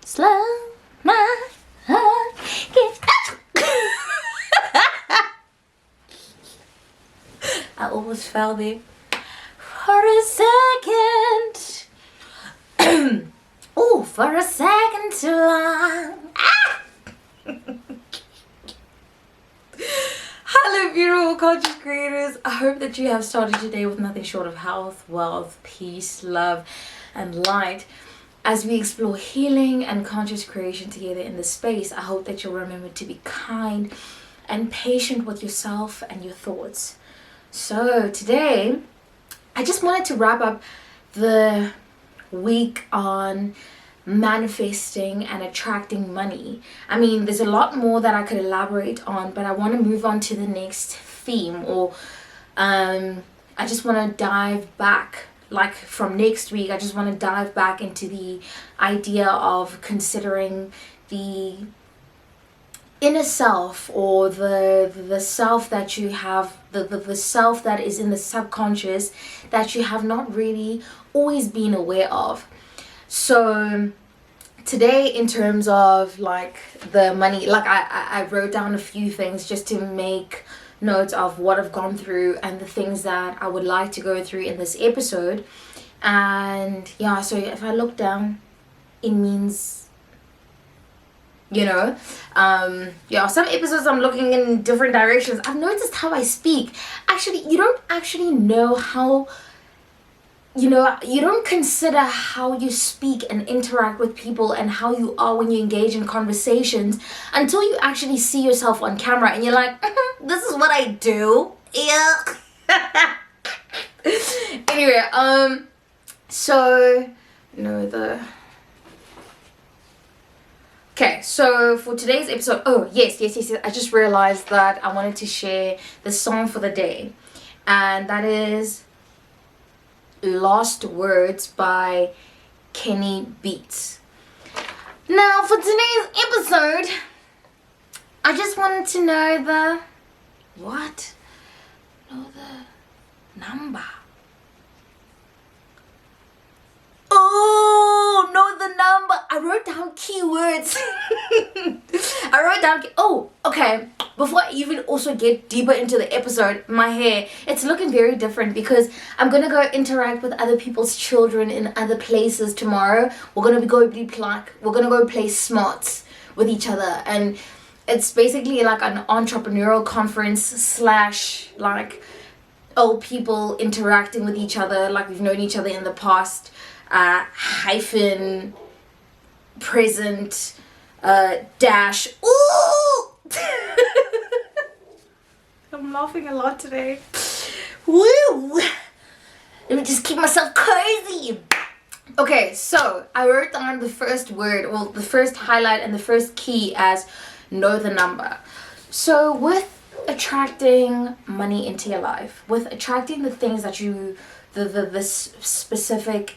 Slow my heart get I almost fell there for a second. Oh, for a second too long. Hello beautiful conscious creators. I hope that you have started your day with nothing short of health, wealth, peace, love and light. As we explore healing and conscious creation together in this space, I hope that you'll remember to be kind and patient with yourself and your thoughts. So today, I just wanted to wrap up the week on manifesting and attracting money. I mean, there's a lot more that I could elaborate on, but I want to move on to the next theme, or I just want to dive back. Like from next week, I just want to dive back into the idea of considering the inner self, or the self that you have, the self that is in the subconscious that you have not really always been aware of. So today, in terms of like the money, like I wrote down a few things just to make notes of what I've gone through and the things that I would like to go through in this episode. And yeah, so if I look down, it means, you know, yeah, some episodes I'm looking in different directions. I've noticed how I speak. Actually, you don't actually know how, you know, you don't consider how you speak and interact with people and how you are when you engage in conversations until you actually see yourself on camera and you're like, this is what I do. Yeah. Anyway, so okay, so for today's episode, oh yes, I just realized that I wanted to share the song for the day, and that is Lost Words by Kenny Beats. Now for today's episode, I just wanted to know the number. Oh, know the number. I wrote down keywords. Okay. Before I even also get deeper into the episode, my hair, it's looking very different because I'm going to go interact with other people's children in other places tomorrow. We're going to go play smarts with each other. And it's basically like an entrepreneurial conference slash like old people interacting with each other like we've known each other in the past. Hyphen present dash. Ooh! I'm laughing a lot today. Woo! Let me just keep myself cozy. Okay, so I wrote down the first word, well, the first highlight and the first key as know the number. So with attracting money into your life, with attracting the things that you, the specific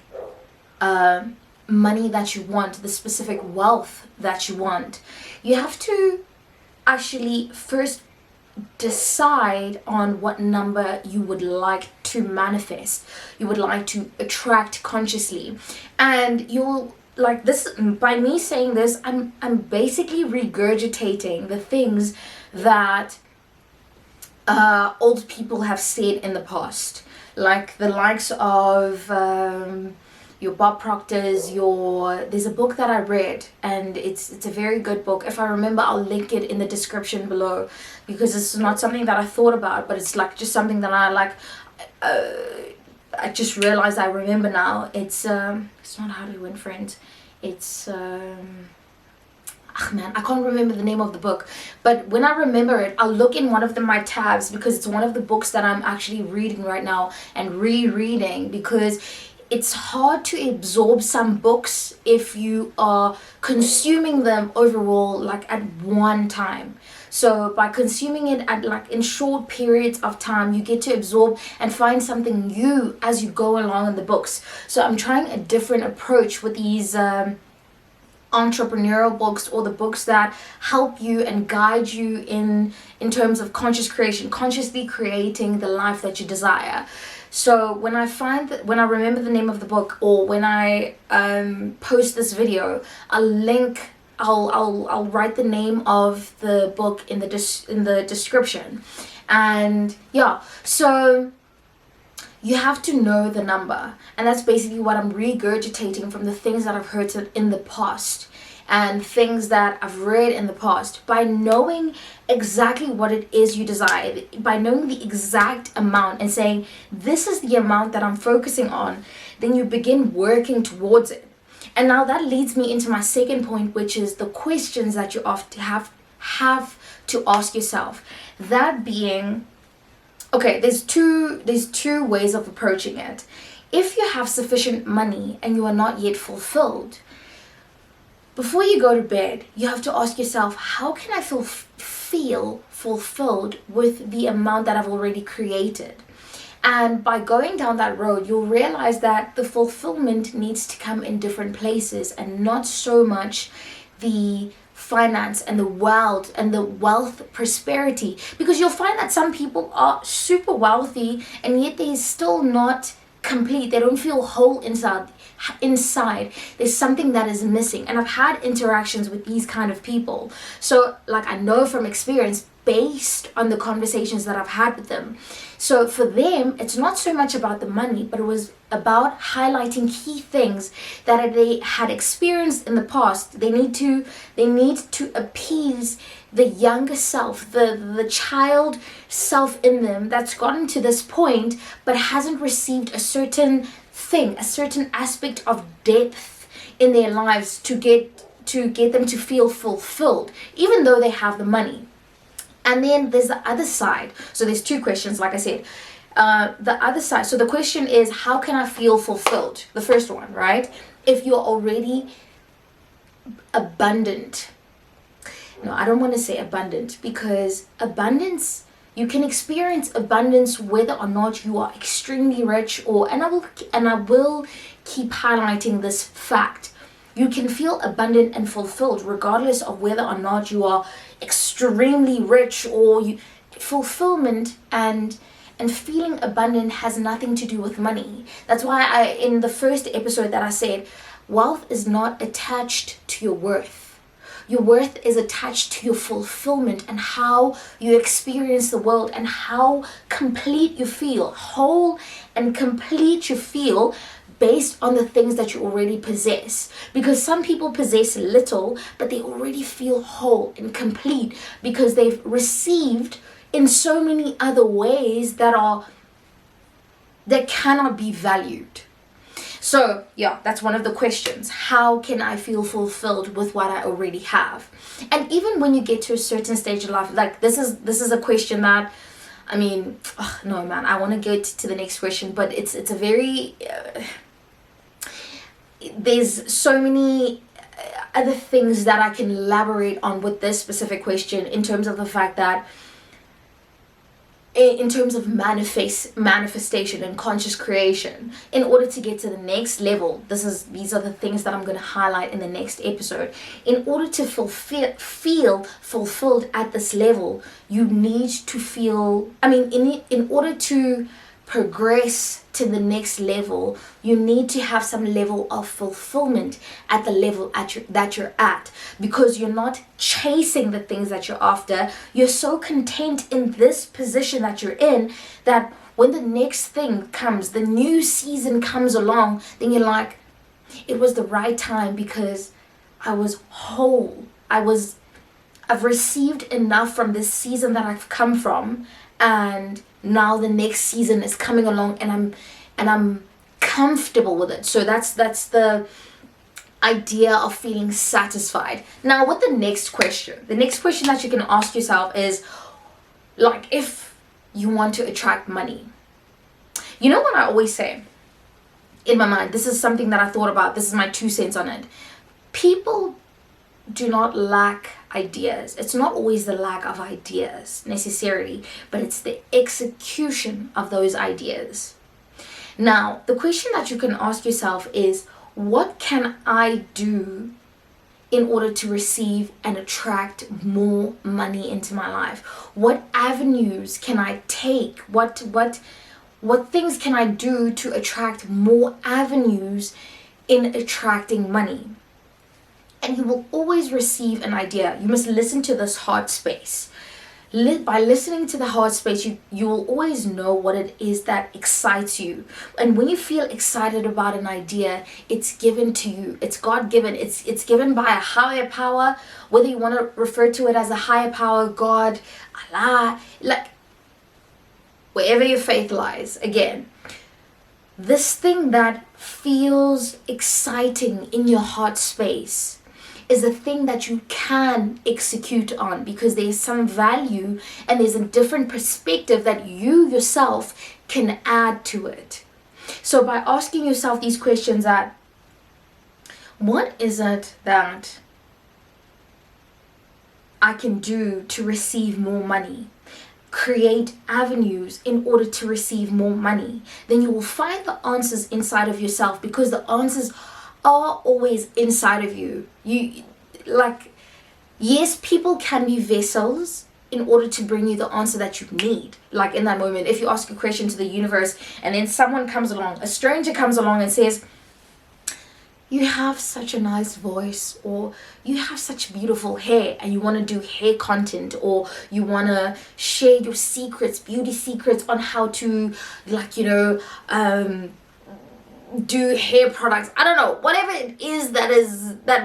money that you want, the specific wealth that you want, you have to actually first decide on what number you would like to manifest, you would like to attract consciously. And you'll like this, by me saying this, I'm basically regurgitating the things that old people have said in the past, like the likes of your Bob Proctor's, there's a book that I read, and it's a very good book. If I remember, I'll link it in the description below, because it's not something that I thought about, but it's like just something that I just realized I remember now. It's not How to Win Friends. It's I can't remember the name of the book, but when I remember it, I'll look in one of my tabs, because it's one of the books that I'm actually reading right now and rereading, because it's hard to absorb some books if you are consuming them overall like at one time. So by consuming it at like in short periods of time, you get to absorb and find something new as you go along in the books. So I'm trying a different approach with these entrepreneurial books, or the books that help you and guide you in terms of conscious creation, consciously creating the life that you desire. So when when I remember the name of the book, or when I post this video, I'll write the name of the book in the description. And yeah, so you have to know the number, and that's basically what I'm regurgitating from the things that I've heard in the past and things that I've read in the past. By knowing exactly what it is you desire, by knowing the exact amount and saying, this is the amount that I'm focusing on, then you begin working towards it. And now that leads me into my second point, which is the questions that you often have to ask yourself. That being, okay, there's two ways of approaching it. If you have sufficient money and you are not yet fulfilled, before you go to bed, you have to ask yourself, how can I feel fulfilled with the amount that I've already created? And by going down that road, you'll realize that the fulfillment needs to come in different places, and not so much the finance and the wealth prosperity, because you'll find that some people are super wealthy and yet they're still not complete. They don't feel whole inside. There's something that is missing. And I've had interactions with these kind of people, so like I know from experience based on the conversations that I've had with them. So for them, it's not so much about the money, but it was about highlighting key things that they had experienced in the past. They need to appease the younger self, the child self in them that's gotten to this point but hasn't received a certain thing, a certain aspect of depth in their lives to get them to feel fulfilled, even though they have the money. And then there's the other side. So there's two questions, like I said. The other side. So the question is, how can I feel fulfilled? The first one, right? If you're already abundant. No, I don't want to say abundant, because abundance, you can experience abundance whether or not you are extremely rich, and I will keep highlighting this fact. You can feel abundant and fulfilled regardless of whether or not you are extremely rich, or fulfillment and feeling abundant has nothing to do with money. That's why in the first episode that I said, wealth is not attached to your worth. Your worth is attached to your fulfillment and how you experience the world and how complete you feel, whole and complete you feel, based on the things that you already possess. Because some people possess little, but they already feel whole and complete because they've received in so many other ways that cannot be valued. So yeah, that's one of the questions. How can I feel fulfilled with what I already have? And even when you get to a certain stage of life, like this is a question that, I mean, no man, I want to get to the next question, but it's a very there's so many other things that I can elaborate on with this specific question, in terms of the fact that in terms of manifestation and conscious creation, in order to get to the next level, these are the things that I'm going to highlight in the next episode. In order to feel fulfilled at this level, you need to feel, in order to progress to the next level, you need to have some level of fulfillment at the level that you're at, because you're not chasing the things that you're after. You're so content in this position that you're in, that when the next thing comes, the new season comes along, then you're like, it was the right time because I was whole. I've received enough from this season that I've come from, and now the next season is coming along and I'm comfortable with it. So that's the idea of feeling satisfied. Now with the next question that you can ask yourself is, like, if you want to attract money, you know what I always say in my mind, this is something that I thought about, this is my 2 cents on it. People do not lack ideas. It's not always the lack of ideas necessarily, but it's the execution of those ideas. Now, the question that you can ask yourself is, what can I do in order to receive and attract more money into my life? What avenues can I take? What What things can I do to attract more avenues in attracting money? And you will always receive an idea. You must listen to this heart space. By listening to the heart space, you will always know what it is that excites you. And when you feel excited about an idea, it's given to you. It's God-given. It's given by a higher power, whether you want to refer to it as a higher power, God, Allah, like wherever your faith lies. Again, this thing that feels exciting in your heart space is a thing that you can execute on, because there's some value and there's a different perspective that you yourself can add to it. So by asking yourself these questions, that what is it that I can do to receive more money? Create avenues in order to receive more money. Then you will find the answers inside of yourself, because the answers are always inside of you. Yes, people can be vessels in order to bring you the answer that you need. Like in that moment, if you ask a question to the universe and then someone comes along, a stranger comes along and says, you have such a nice voice, or you have such beautiful hair, and you want to do hair content, or you want to share your secrets, beauty secrets on how to do hair products. I don't know, whatever it is that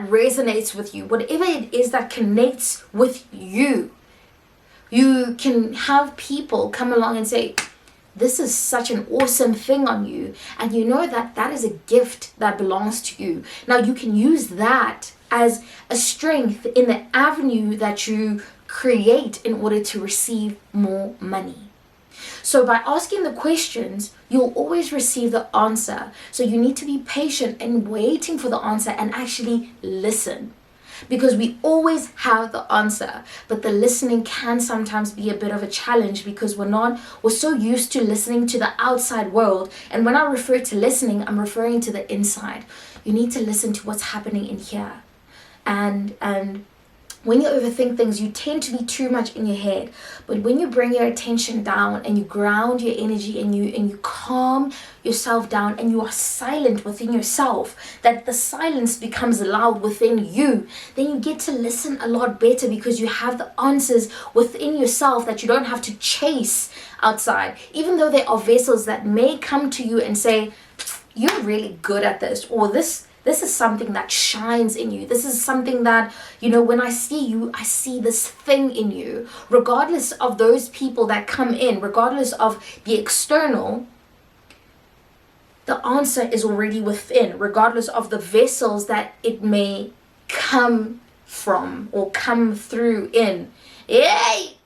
resonates with you, whatever it is that connects with you, you can have people come along and say, this is such an awesome thing on you, and you know that that is a gift that belongs to you. Now you can use that as a strength in the avenue that you create in order to receive more money. So by asking the questions, you'll always receive the answer. So you need to be patient and waiting for the answer and actually listen. Because we always have the answer, but the listening can sometimes be a bit of a challenge, because we're so used to listening to the outside world. And when I refer to listening, I'm referring to the inside. You need to listen to what's happening in here. And when you overthink things, you tend to be too much in your head. But when you bring your attention down and you ground your energy and you calm yourself down and you are silent within yourself, that the silence becomes loud within you, then you get to listen a lot better, because you have the answers within yourself that you don't have to chase outside. Even though there are vessels that may come to you and say, you're really good at this, or this is something that shines in you. This is something that, when I see you, I see this thing in you. Regardless of those people that come in, regardless of the external, the answer is already within, regardless of the vessels that it may come from or come through in. Yay!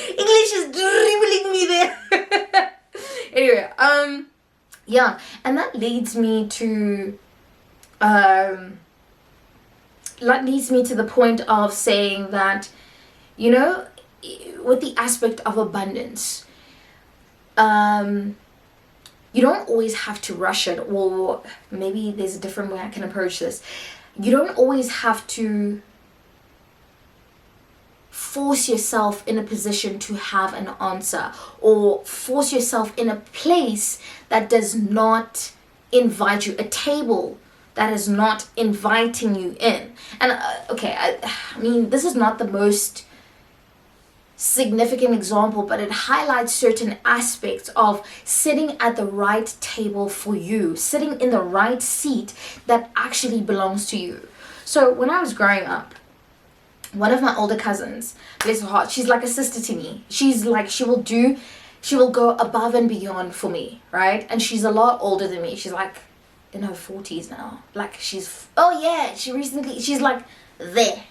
English is dribbling me there. Anyway, yeah, and that leads me to the point of saying that, with the aspect of abundance, you don't always have to rush it, or maybe there's a different way I can approach this. You don't always have to force yourself in a position to have an answer, or force yourself in a place that does not invite you, a table that is not inviting you in. And I mean, this is not the most significant example, but it highlights certain aspects of sitting at the right table for you, sitting in the right seat that actually belongs to you. So when I was growing up, one of my older cousins, bless her heart, she's like a sister to me. She's like, she will go above and beyond for me, right? And she's a lot older than me. She's like in her 40s now. Like she's like there.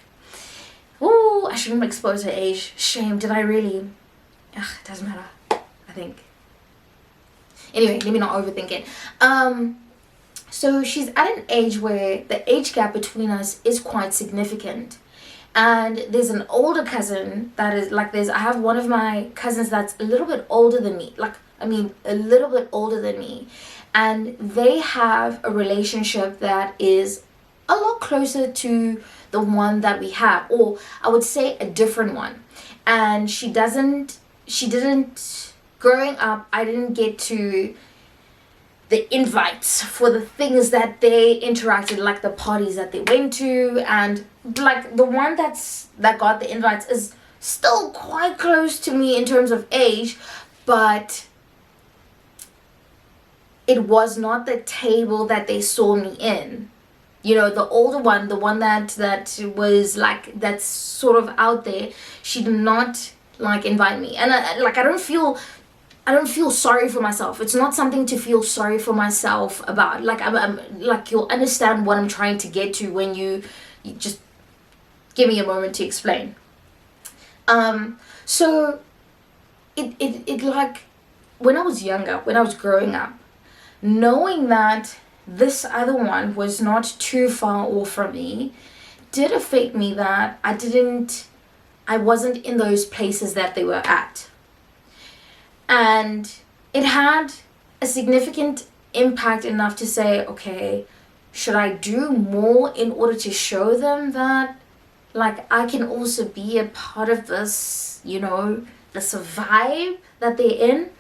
Ooh, I shouldn't expose her age. Shame, did I really? Ugh, it doesn't matter, I think. Anyway, let me not overthink it. So she's at an age where the age gap between us is quite significant. And there's an older cousin that is like I have one of my cousins that's a little bit older than me. A little bit older than me. And they have a relationship that is a lot closer to the one that we have, or I would say a different one. And she didn't growing up, I didn't get to the invites for the things that they interacted, like the parties that they went to, and like the one that got the invites is still quite close to me in terms of age, but it was not the table that they saw me in. You know, the older one, the one that was like, that's sort of out there, she did not like invite me. And I don't feel sorry for myself. It's not something to feel sorry for myself about. Like I'm like, you'll understand what I'm trying to get to when you just give me a moment to explain. So it like, when I was younger, when I was growing up, knowing that this other one was not too far off from me did affect me, that I wasn't in those places that they were at. And it had a significant impact enough to say, okay, should I do more in order to show them that, like, I can also be a part of this, you know, this vibe that they're in?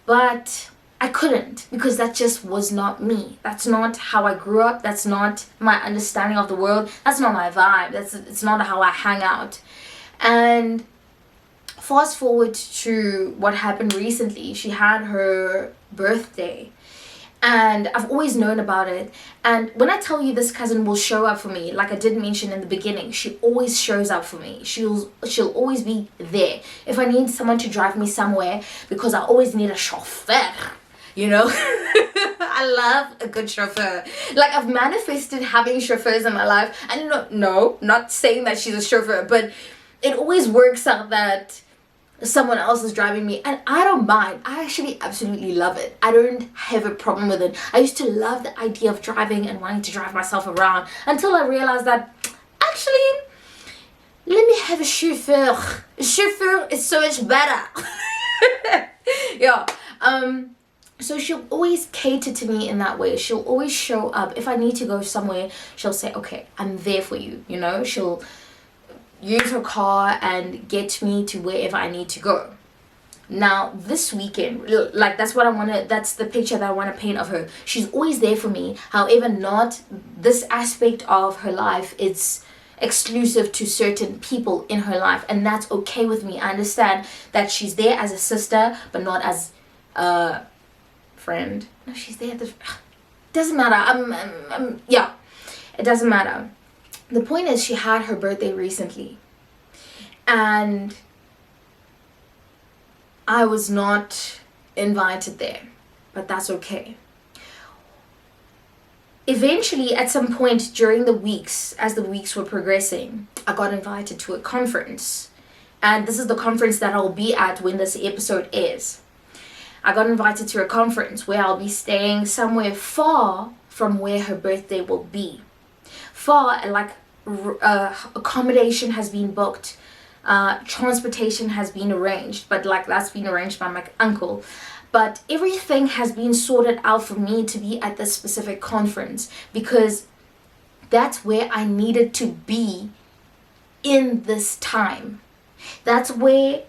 But I couldn't, because that just was not me. That's not how I grew up. That's not my understanding of the world. That's not my vibe. It's not how I hang out. And fast forward to what happened recently. She had her birthday, and I've always known about it. And when I tell you this cousin will show up for me, like I did mention in the beginning, she always shows up for me. She'll always be there. If I need someone to drive me somewhere, because I always need a chauffeur, you know. I love a good chauffeur. Like, I've manifested having chauffeurs in my life. And no, not saying that she's a chauffeur, but it always works out that someone else is driving me, and I don't mind. I actually absolutely love it. I don't have a problem with it. I used to love the idea of driving and wanting to drive myself around, until I realized that actually, let me have a chauffeur. A chauffeur is so much better. Yeah. So she'll always cater to me in that way. She'll always show up. If I need to go somewhere, she'll say, okay, I'm there for you. You know, she'll use her car and get me to wherever I need to go. Now, this weekend, like, that's the picture that I want to paint of her. She's always there for me. However, not this aspect of her life. It's exclusive to certain people in her life, and that's okay with me. I understand that she's there as a sister, but not as a friend. No, she's there. Doesn't matter. Yeah, it doesn't matter. The point is, she had her birthday recently, and I was not invited there, but that's okay. Eventually, at some point during the weeks, as the weeks were progressing, I got invited to a conference, and this is the conference that I'll be at when this episode airs. I got invited to a conference where I'll be staying somewhere far from where her birthday will be. Far, like, accommodation has been booked, transportation has been arranged, but like, that's been arranged by my uncle. But everything has been sorted out for me to be at this specific conference, because that's where I needed to be in this time. That's where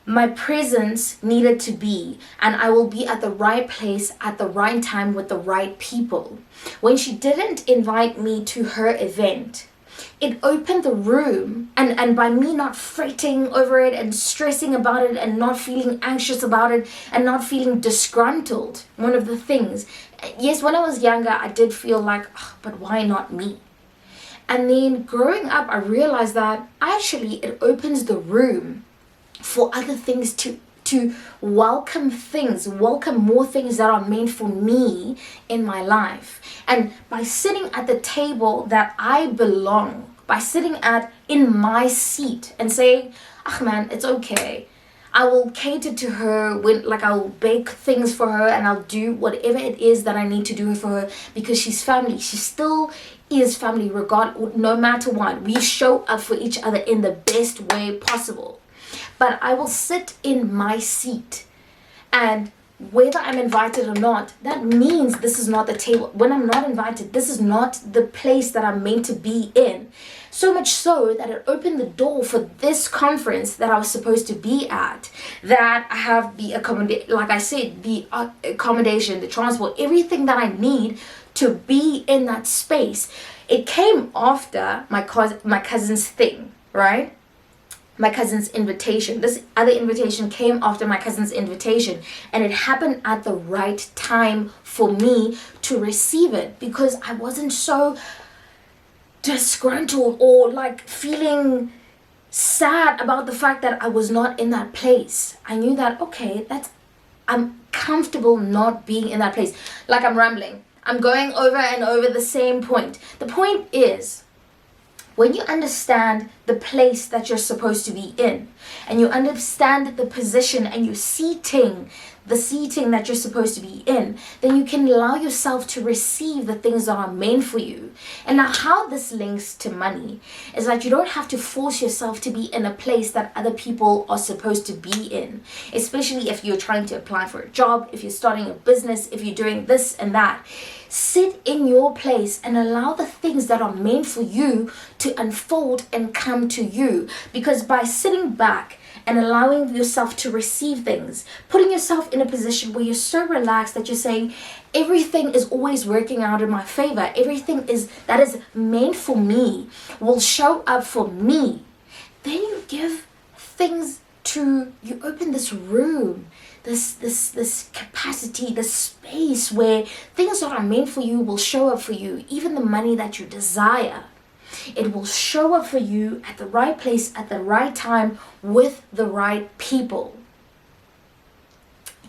my presence needed to be, and I will be at the right place at the right time with the right people. When she didn't invite me to her event, it opened the room, and by me not fretting over it and stressing about it and not feeling anxious about it and not feeling disgruntled, one of the things, yes, when I was younger, I did feel like, oh, but why not me? And then growing up, I realized that actually it opens the room for other things to welcome more things that are meant for me in my life. And by sitting at the table that I belong, by sitting in my seat and saying, ah man, it's okay, I will cater to her, when, like, I'll bake things for her and I'll do whatever it is that I need to do for her, because she's family. She still is family, no matter what. We show up for each other in the best way possible. But I will sit in my seat, and whether I'm invited or not, that means this is not the table. When I'm not invited, this is not the place that I'm meant to be in. So much so that it opened the door for this conference that I was supposed to be at, that I have the like I said, the accommodation, the transport, everything that I need to be in that space. It came after my cousin's thing, right? My cousin's invitation. This other invitation came after my cousin's invitation, and it happened at the right time for me to receive it, because I wasn't so disgruntled or like feeling sad about the fact that I was not in that place. I knew that, okay, I'm comfortable not being in that place. Like, I'm rambling. I'm going over and over the same point. The point is, when you understand the place that you're supposed to be in, and you understand the position and the seating that you're supposed to be in, then you can allow yourself to receive the things that are meant for you. And now, how this links to money is that you don't have to force yourself to be in a place that other people are supposed to be in, especially if you're trying to apply for a job, if you're starting a business, if you're doing this and that. Sit in your place and allow the things that are meant for you to unfold and come to you. Because by sitting back and allowing yourself to receive things, putting yourself in a position where you're so relaxed that you're saying, everything is always working out in my favor, everything that is meant for me will show up for me, then you give things you open this room, this capacity, this space where things that are meant for you will show up for you. Even the money that you desire, it will show up for you at the right place, at the right time, with the right people.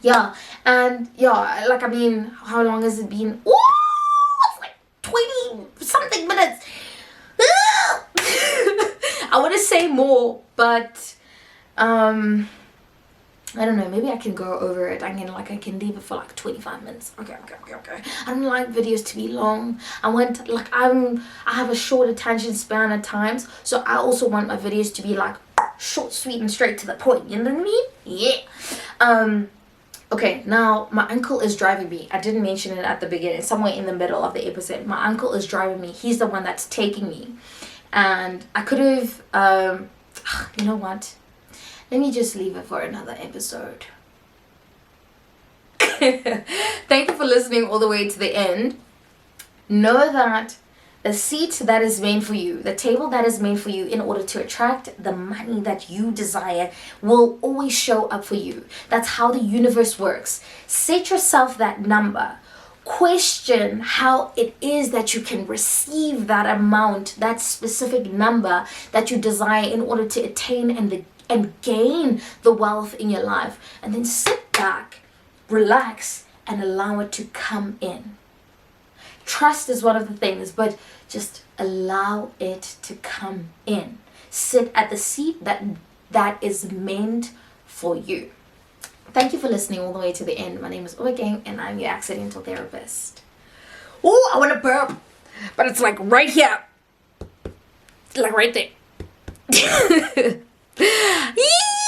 Yeah, and yeah, like, I mean, how long has it been? Ooh, it's like 20 something minutes. I want to say more, but I don't know, maybe I can go over it. I can leave it for like 25 minutes. Okay. I don't like videos to be long. I have a short attention span at times, so I also want my videos to be like short, sweet, and straight to the point. You know what I mean? Yeah. Okay, now my uncle is driving me. I didn't mention it at the beginning, somewhere in the middle of the episode. My uncle is driving me. He's the one that's taking me. And I could have, you know what? Let me just leave it for another episode. Thank you for listening all the way to the end. Know that the seat that is meant for you, the table that is meant for you in order to attract the money that you desire, will always show up for you. That's how the universe works. Set yourself that number. Question how it is that you can receive that amount, that specific number that you desire in order to attain and gain the wealth in your life. And then sit back, relax, and allow it to come in. Trust is one of the things, but just allow it to come in. Sit at the seat that is meant for you. Thank you for listening all the way to the end. My name is Gang, and I'm your accidental therapist. Oh, I want to burp, but it's like right here. Like right there. Yee!